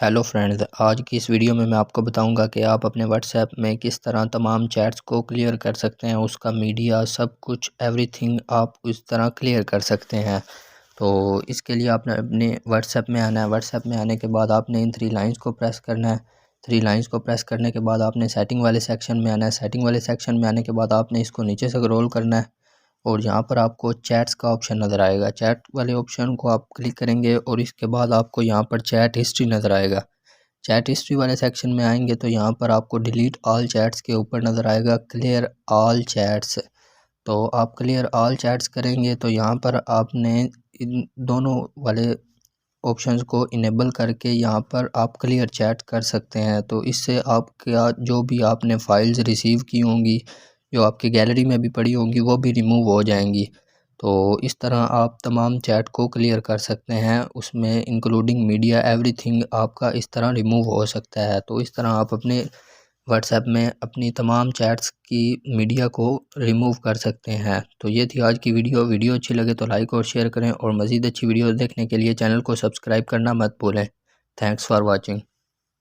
Hello friends, आज की इस वीडियो में मैं आपको बताऊंगा कि आप अपने व्हाट्सएप में किस तरह तमाम चैट्स को क्लियर कर सकते हैं। उसका मीडिया सब कुछ एवरीथिंग आप उस तरह क्लियर कर सकते हैं। तो इसके लिए आपने अपने व्हाट्सएप में आना है। व्हाट्सएप में आने के बाद आपने इन 3 लाइंस को प्रेस करना है। 3 लाइंस को प्रेस करने के बाद आपने सेटिंग वाले सेक्शन में आना है। सेटिंग वाले सेक्शन में आने के बाद आपने इसको नीचे से स्क्रॉल करना है और यहाँ पर आपको चैट्स का ऑप्शन नज़र आएगा। चैट वाले ऑप्शन को आप क्लिक करेंगे और इसके बाद आपको यहाँ पर चैट हिस्ट्री नज़र आएगा। चैट हिस्ट्री वाले सेक्शन में आएंगे तो यहाँ पर आपको डिलीट ऑल चैट्स के ऊपर नज़र आएगा क्लियर ऑल चैट्स। तो आप क्लियर ऑल चैट्स करेंगे तो यहाँ पर आपने इन दोनों वाले ऑप्शंस को इनेबल करके यहाँ पर आप क्लियर चैट कर सकते हैं। तो इससे आपका जो भी आपने फाइल्स रिसीव की होंगी, जो आपकी गैलरी में भी पड़ी होंगी, वो भी रिमूव हो जाएंगी। तो इस तरह आप तमाम चैट को क्लियर कर सकते हैं, उसमें इंक्लूडिंग मीडिया एवरीथिंग आपका इस तरह रिमूव हो सकता है। तो इस तरह आप अपने व्हाट्सएप में अपनी तमाम चैट्स की मीडिया को रिमूव कर सकते हैं। तो ये थी आज की वीडियो अच्छी लगे तो लाइक और शेयर करें और मज़ीद अच्छी वीडियो देखने के लिए चैनल को सब्सक्राइब करना मत भूलें। Thanks for watching.